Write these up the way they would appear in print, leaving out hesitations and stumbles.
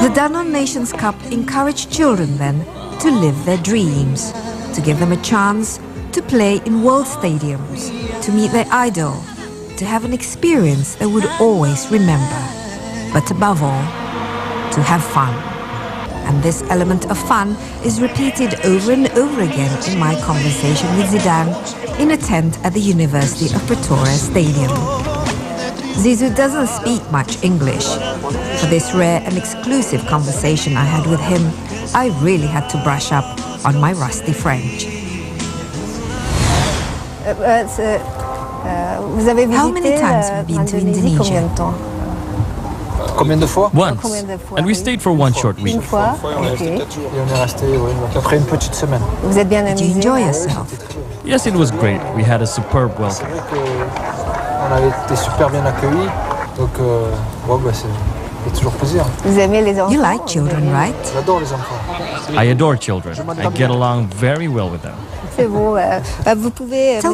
The Danone Nations Cup encouraged children then to live their dreams, to give them a chance to play in world stadiums, to meet their idol, to have an experience they would always remember, but above all, to have fun. And this element of fun is repeated over and over again in my conversation with Zidane in a tent at the University of Pretoria Stadium. Zizou doesn't speak much English. For this rare and exclusive conversation I had with him, I really had to brush up on my rusty French. How many times have you been to Indonesia? Combien de fois? Once. And we stayed for one short week. Et on est resté après une petite semaine. Did you enjoy yourself? Yes, it was great. We had a superb welcome. On avait été super bien accueillis, donc c'est toujours plaisir. You like children, right? J'adore les enfants. I adore children. I get along very well with them. Tell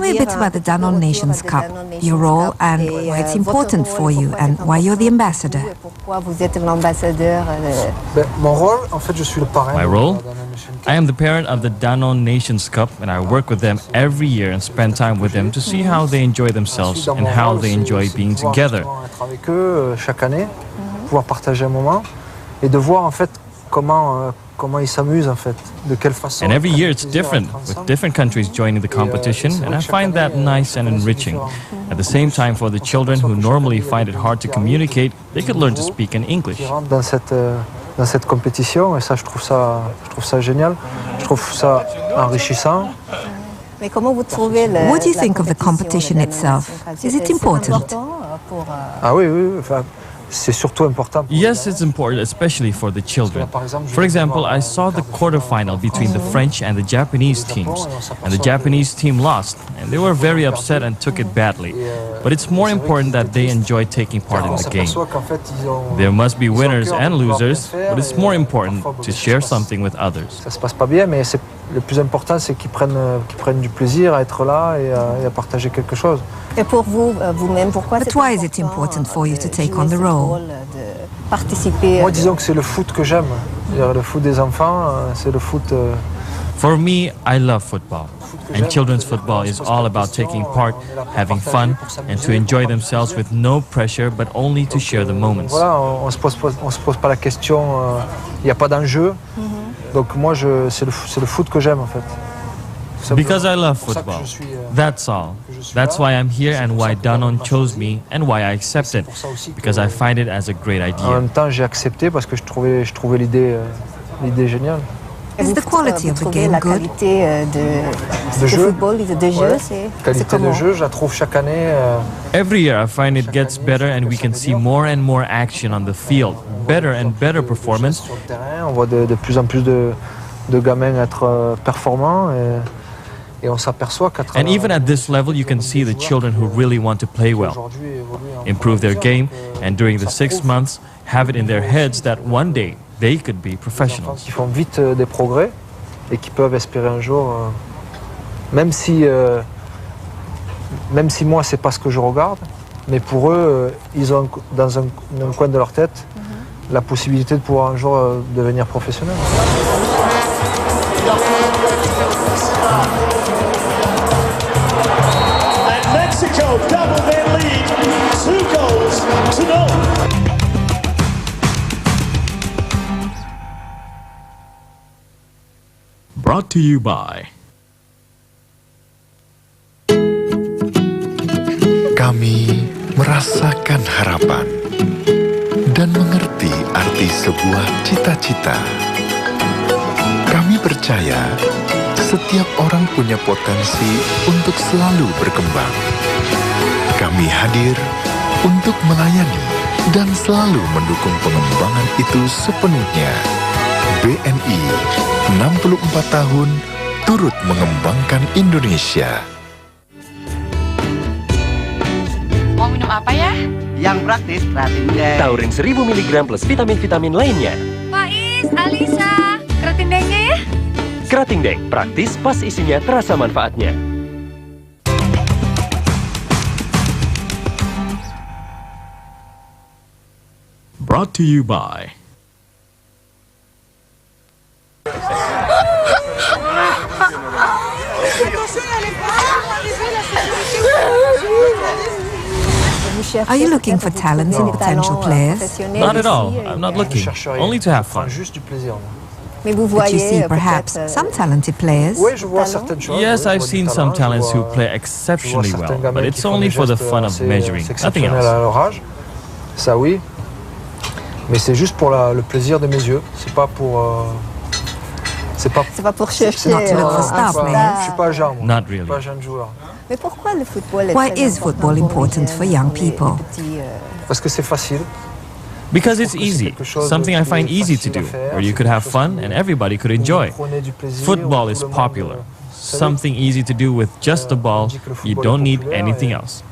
me a bit about the Danone Nations Cup, your role and why it's important for you and why you're the ambassador. Mon rôle, en fait, je suis le parrain. My role? I am the parent of the Danone Nations Cup and I work with them every year and spend time with them to see how they enjoy themselves and how they enjoy being together. Avec eux chaque année, pouvoir partager un moment et de voir en fait comment ils s'amusent en fait, de quelle façon. And every year it's different, with different countries joining the competition, and I find that nice and enriching. At the same time, for the children who normally find it hard to communicate, they could learn to speak in English. Dans cette compétition, et ça je trouve ça génial, je trouve ça enrichissant. What do you think of the competition itself? Is it important? Ah oui, enfin, c'est surtout important. Yes, it's important, especially for the children. For example, I saw the quarterfinal between the French and the Japanese teams, and the Japanese team lost, and they were very upset and took it badly. But it's more important that they enjoy taking part in the game. There must be winners and losers, but it's more important to share something with others. Ça se passe pas bien, mais le plus important, c'est qu'ils prennent du plaisir à être là et à partager quelque chose. But why is it important for you to take on the role? Moi, disons que c'est le foot que j'aime. Le foot des enfants, c'est le foot. For me, I love football. And children's football is all about taking part, having fun, and to enjoy themselves with no pressure, but only to share the moments. Voilà, on se pose pas la question. Il n'y a pas d'enjeu. Donc moi, c'est le foot que j'aime en fait. Because I love football. That's all. That's why I'm here and why Danone chose me and why I accepted. Because I find it as a great idea. En même temps, j'ai accepté parce que je trouvais l'idée géniale. Is the quality of the game good? De jeu, qualité de jeu, je la trouve chaque année. Every year I find it gets better and we can see more and more action on the field. Better and better performance. Sur le terrain, on voit de plus en plus de gamins être performants et on s'aperçoit qu'à travers. And even at this level you can see the children who really want to play well, improve their game, and during the 6 months have it in their heads that one day they could be professionals. Qui font vite des progrès et qui peuvent espérer un jour, même si moi c'est pas ce que je regarde, mais pour eux, ils ont dans un coin de leur tête la possibilité de pouvoir un jour devenir professionnel. And Mexico double their lead, 2 goals to 0. Brought to you by. Kami merasakan harapan dan mengerti arti sebuah cita-cita. Kami percaya setiap orang punya potensi untuk selalu berkembang. Kami hadir untuk melayani dan selalu mendukung pengembangan itu sepenuhnya. BNI 64 tahun turut mengembangkan Indonesia. Mau minum apa ya? Yang praktis, Kratin Deng. Taurin 1000 mg plus vitamin-vitamin lainnya. Faiz, Alisa, Kratin Dengnya ya? Kratin Deng, praktis pas isinya terasa manfaatnya. Brought to you by. Are you looking for talents and potential players? Not at all. I'm not looking. Only to have fun. But you see perhaps some talented players? Yes, I've seen some talents who play exceptionally well, but it's only for the fun of measuring, nothing else. Ça oui, mais c'est juste pour le plaisir de mes yeux. C'est pas pour. C'est pas pour chercher. Not to look for star players. Je suis pas genre. Not really. Je suis pas jeune joueur. Why is football important for young people? Parce que c'est facile. Because it's easy, something I find easy to do, where you could have fun and everybody could enjoy. Football is popular, something easy to do with just the ball, you don't need anything else.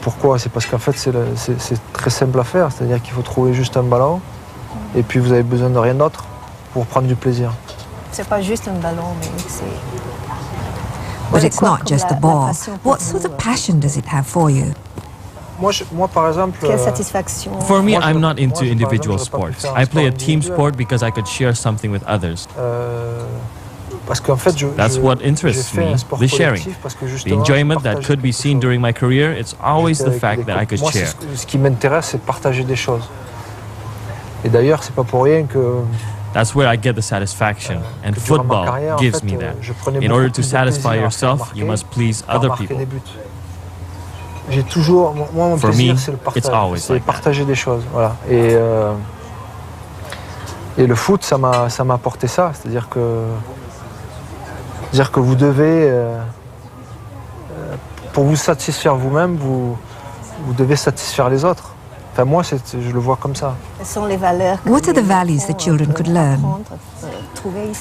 Pourquoi? C'est parce qu'en fait c'est très simple à faire, c'est-à-dire qu'il faut trouver juste un ballon et puis vous avez besoin de rien d'autre pour prendre du plaisir. C'est pas juste un ballon, mais c'est... But it's not just the ball. What sort of passion does it have for you? Moi, par exemple, for me, I'm not into individual sports. I play a team sport because I could share something with others. That's what interests me, the sharing. The enjoyment that could be seen during my career, it's always the fact that I could share. Ce qui m'intéresse, c'est partager des choses. Et d'ailleurs, c'est pas pour rien que... That's where I get the satisfaction, and football gives me that. In order to satisfy yourself, you must please other people. J'ai toujours, moi mon plaisir c'est le partage, c'est partager des choses, voilà. Et le foot ça m'a apporté ça, c'est-à-dire que vous devez, pour vous satisfaire vous-même, vous devez satisfaire les autres. Enfin moi je le vois comme ça. What are the values the children could learn?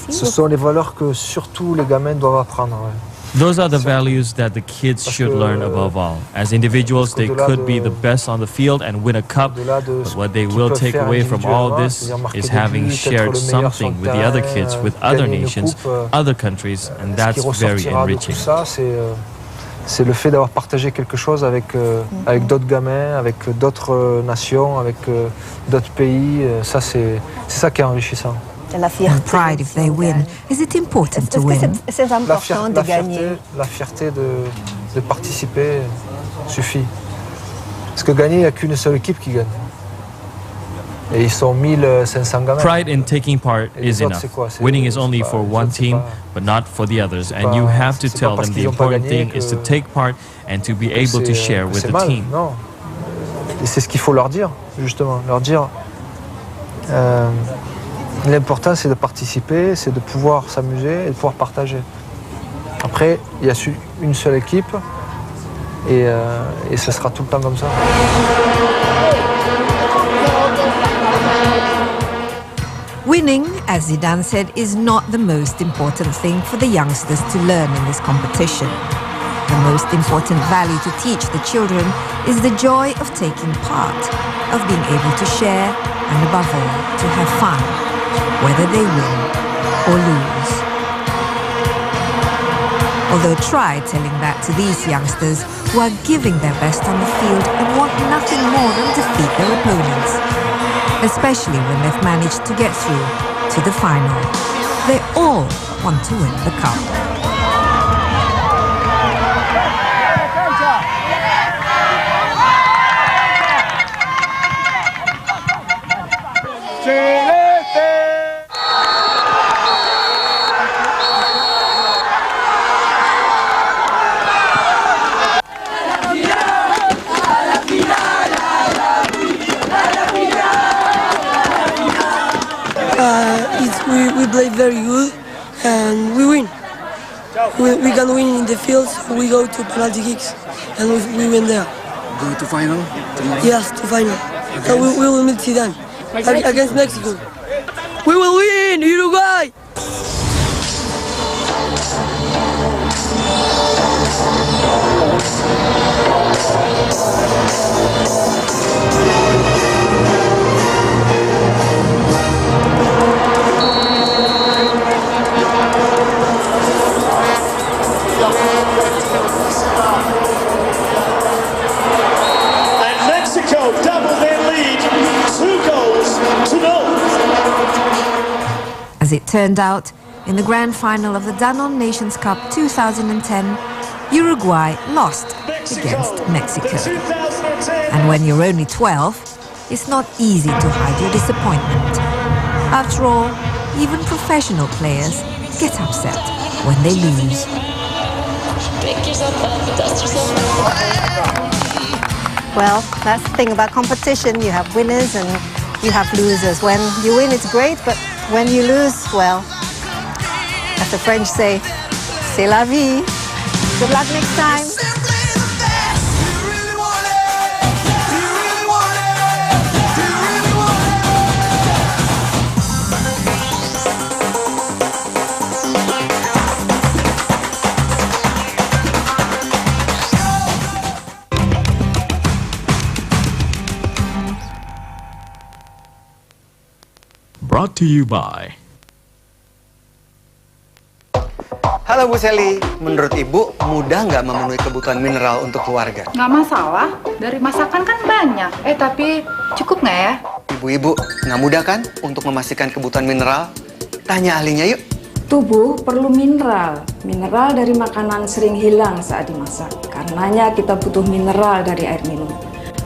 Ce sont les valeurs que surtout les gamins doivent apprendre. Ouais. Those are the values that the kids should learn above all. As individuals, they could be the best on the field and win a cup, but what they will take away from all this is having shared something with the other kids, with other nations, other countries, and that's very enriching. C'est le fait d'avoir partagé quelque chose avec d'autres gamins, avec d'autres nations, avec d'autres pays. Ça, c'est ça qui est enrichissant. And pride if they win. Is it important to win? La fierté de participer suffit. Parce que gagner, il n'y a qu'une seule équipe qui gagne. Et ils sont 1500 gamins. Pride in taking part is enough. Winning is only for one team, but not for the others. And you have to tell them the important thing is to take part and to be able to share with the team. Non. Et c'est ce qu'il faut leur dire, justement. Leur dire... L'important, c'est de participer, c'est de pouvoir s'amuser et de pouvoir partager. Après, il y a une seule équipe et ce sera tout le temps comme ça. Winning, as Zidane said, is not the most important thing for the youngsters to learn in this competition. The most important value to teach the children is the joy of taking part, of being able to share, and above all, to have fun, whether they win or lose. Although try telling that to these youngsters who are giving their best on the field and want nothing more than defeat their opponents, especially when they've managed to get through to the final. They all want to win the cup. We play very good and we win. We can win in the field, so we go to penalty kicks and we win there. Go to final? Yes, to final. So we will meet Zidane against Mexico. We will win, Uruguay! As it turned out, In the grand final of the Danone Nations Cup 2010, Uruguay lost against Mexico. And when you're only 12, it's not easy to hide your disappointment. After all, even professional players get upset when they lose. Well, that's the thing about competition. You have winners and you have losers. When you win, it's great, but when you lose, well, as the French say, c'est la vie. Good luck next time. Brought to you by... Halo Bu Sally, menurut Ibu mudah nggak memenuhi kebutuhan mineral untuk keluarga? Nggak masalah, dari masakan kan banyak. Tapi cukup nggak ya? Ibu-ibu, nggak mudah kan untuk memastikan kebutuhan mineral? Tanya ahlinya yuk. Tubuh perlu mineral. Mineral dari makanan sering hilang saat dimasak. Karenanya kita butuh mineral dari air minum.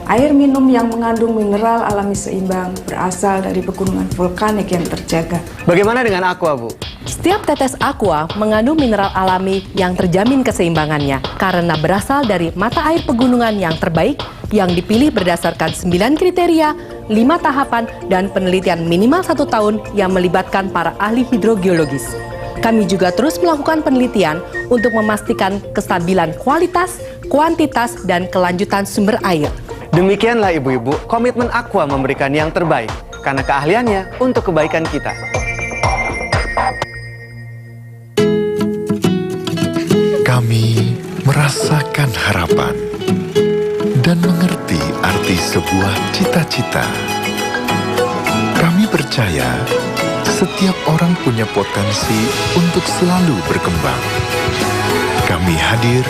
Air minum yang mengandung mineral alami seimbang berasal dari pegunungan vulkanik yang terjaga. Bagaimana dengan aqua, Bu? Setiap tetes aqua mengandung mineral alami yang terjamin keseimbangannya karena berasal dari mata air pegunungan yang terbaik yang dipilih berdasarkan 9 kriteria, 5 tahapan, dan penelitian minimal 1 tahun yang melibatkan para ahli hidrogeologis. Kami juga terus melakukan penelitian untuk memastikan kestabilan kualitas, kuantitas, dan kelanjutan sumber air. Demikianlah ibu-ibu, komitmen Aqua memberikan yang terbaik karena keahliannya untuk kebaikan kita. Kami merasakan harapan dan mengerti arti sebuah cita-cita. Kami percaya setiap orang punya potensi untuk selalu berkembang. Kami hadir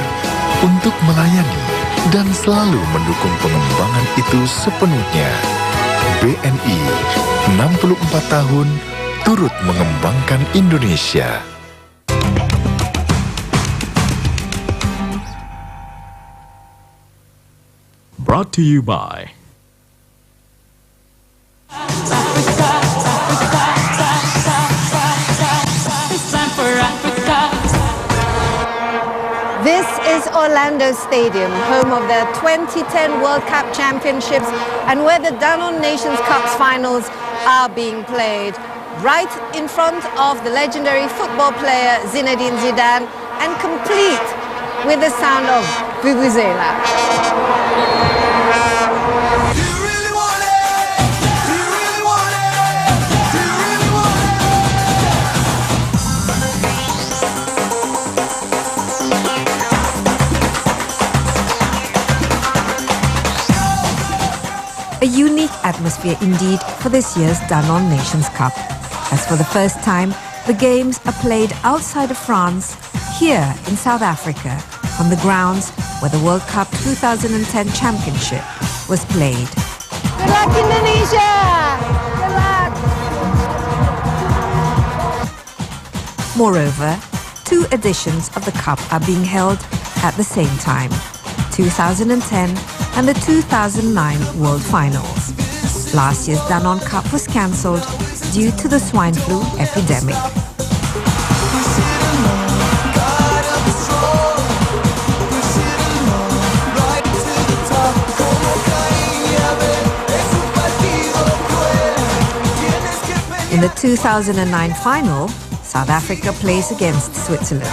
untuk melayani dan selalu mendukung pengembangan itu sepenuhnya. BNI 64 tahun turut mengembangkan Indonesia. Brought to you by... This is Orlando Stadium, home of the 2010 World Cup Championships and where the Danone Nations Cups finals are being played. Right in front of the legendary football player Zinedine Zidane and complete with the sound of vuvuzela. A unique atmosphere indeed for this year's Danone Nations Cup, as for the first time, the games are played outside of France, here in South Africa, on the grounds where the World Cup 2010 Championship was played. Good luck, Indonesia! Good luck! Moreover, 2 editions of the Cup are being held at the same time, 2010 and the 2009 World Finals. Last year's Danone Cup was cancelled due to the swine flu epidemic. In the 2009 final, South Africa plays against Switzerland.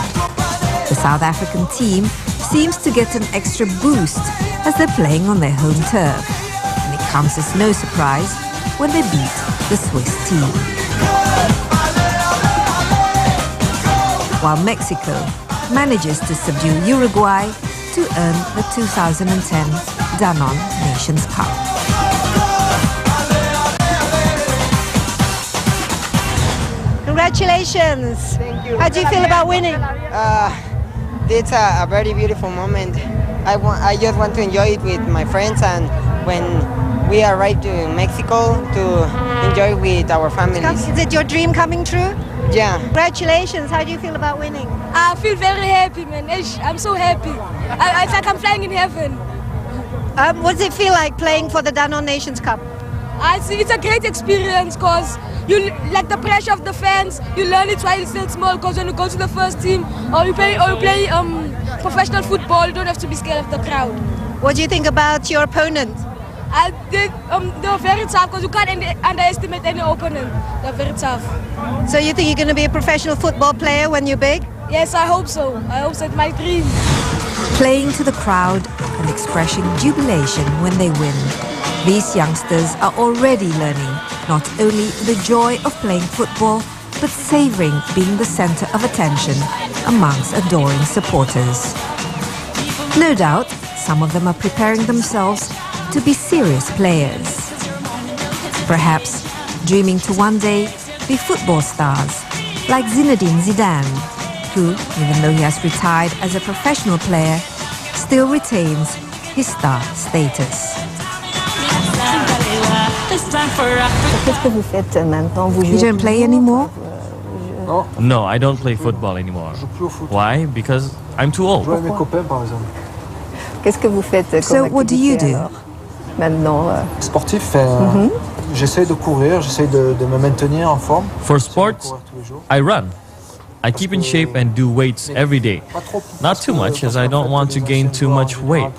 The South African team seems to get an extra boost as they're playing on their home turf. And it comes as no surprise when they beat the Swiss team. While Mexico manages to subdue Uruguay to earn the 2010 Danone Nations Cup. Congratulations! Thank you. How do you feel about winning? It's a very beautiful moment. I just want to enjoy it with my friends, and when we arrive to Mexico, to enjoy with our families. Is it your dream coming true? Yeah. Congratulations. How do you feel about winning? I feel very happy, man. I'm so happy. It's like I'm flying in heaven. What does it feel like playing for the Danone Nations Cup? I see it's a great experience because you like the pressure of the fans. You learn it while it's still small. Because when you go to the first team or you play professional football, you don't have to be scared of the crowd. What do you think about your opponent? They were very tough because you can't underestimate any opponent. They're very tough. So you think you're going to be a professional football player when you're big? Yes, I hope so. I hope so. It's my dream. Playing to the crowd and expressing jubilation when they win. These youngsters are already learning not only the joy of playing football, but savoring being the center of attention amongst adoring supporters. No doubt, some of them are preparing themselves to be serious players. Perhaps dreaming to one day be football stars like Zinedine Zidane, who, even though he has retired as a professional player, still retains his star status. You don't play anymore? No, I don't play football anymore. Why? Because I'm too old. So what do you do? Sportif, j'essaie de courir, j'essaie de me maintenir en forme. For sports, I run. I keep in shape and do weights every day. Not too much, as I don't want to gain too much weight.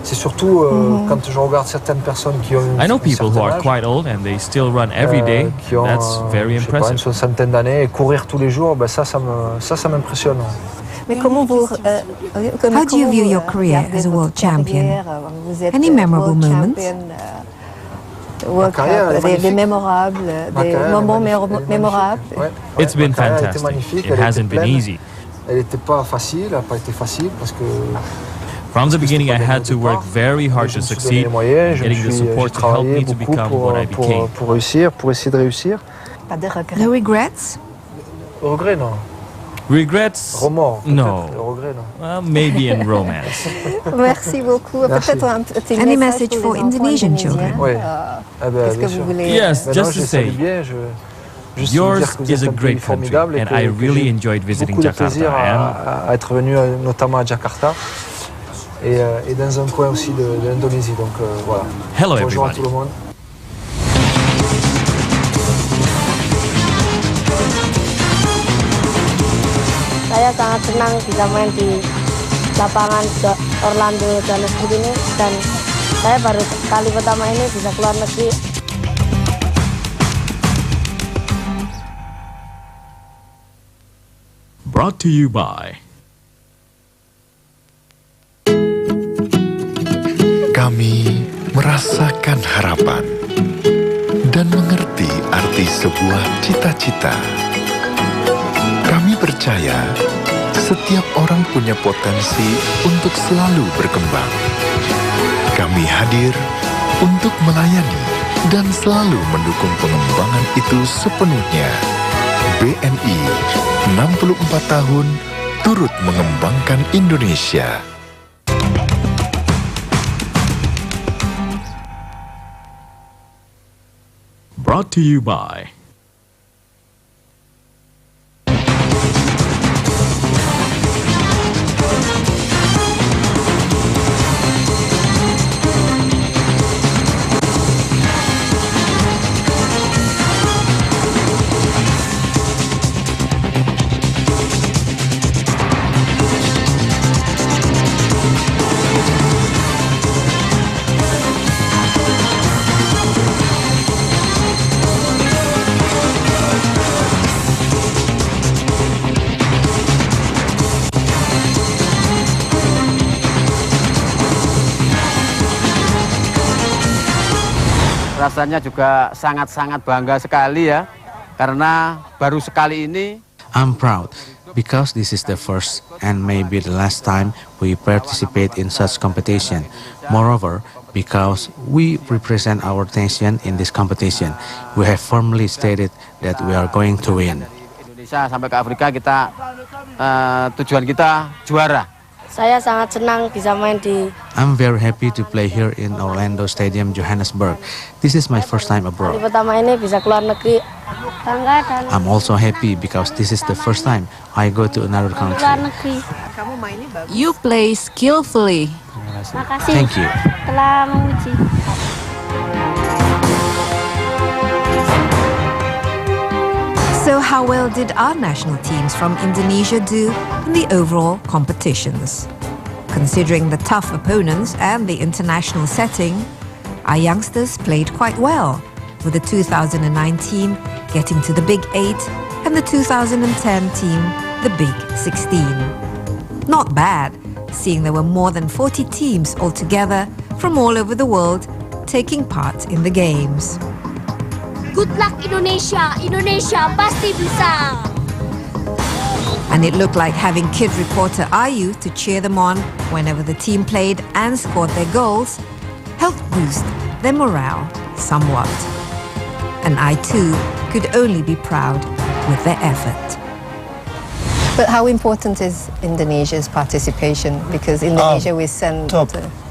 C'est surtout quand je regarde certaines personnes qui ont I know people who are quite old and they still run every day. That's very impressive. Une soixantaine d'années et courir tous les jours, ça m'impressionne. How do you view your career as a world champion? Any memorable moments? Des moments mémorables. It's been fantastic. It hasn't been easy. Elle n'était pas facile, elle n'a pas été facile parce que from the beginning, I had to work very hard to succeed, getting the support to help me to become what I became. Pour essayer de réussir. No regrets? Regrets, non. Regrets? Remords. No. Regrets, non. Well, maybe in romance. Merci beaucoup. Any message for Indonesian children? Oui. Yes, just to say, yours is a great country, and I really enjoyed visiting Jakarta. À être venu notamment à Jakarta. Et dans un coin aussi de l'Indonésie. Donc voilà. Hello Bonjour everybody. à tout le monde. Saya sangat senang bisa main di lapangan Orlando Johannesburg ini, dan saya baru kali pertama ini bisa keluar negeri. Brought to you by Kami merasakan harapan dan mengerti arti sebuah cita-cita. Kami percaya setiap orang punya potensi untuk selalu berkembang. Kami hadir untuk melayani dan selalu mendukung pengembangan itu sepenuhnya. BNI 64 tahun turut mengembangkan Indonesia. Brought to you by Rasanya juga sangat-sangat bangga sekali ya, karena baru sekali ini. I'm proud because this is the first and maybe the last time we participate in such competition. Moreover, because we represent our nation in this competition, we have firmly stated that we are going to win. Indonesia sampai ke Afrika, kita tujuan kita juara. Saya sangat senang bisa main di. I'm very happy to play here in Orlando Stadium, Johannesburg. This is my first time abroad. Kali pertama ini bisa keluar negeri. Bangga dan I'm also happy because this is the first time I go to another country. luar negeri. You play skillfully. Makasih Thank you. telah memuji. So how well did our national teams from Indonesia do in the overall competitions? Considering the tough opponents and the international setting, our youngsters played quite well, with the 2009 team getting to the Big 8 and the 2010 team the Big 16. Not bad, seeing there were more than 40 teams altogether from all over the world taking part in the games. Good luck Indonesia, Indonesia pasti bisa. And it looked like having kid reporter Ayu to cheer them on whenever the team played and scored their goals helped boost their morale somewhat. And I too could only be proud with their effort. But how important is Indonesia's participation? Because Indonesia we send two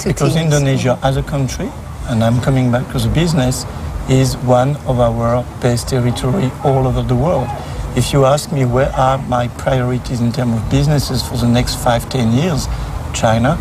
because teams. Indonesia as a country, and I'm coming back to the business, is one of our best territory all over the world. If you ask me where are my priorities in terms of businesses for the next 5-10 years, China,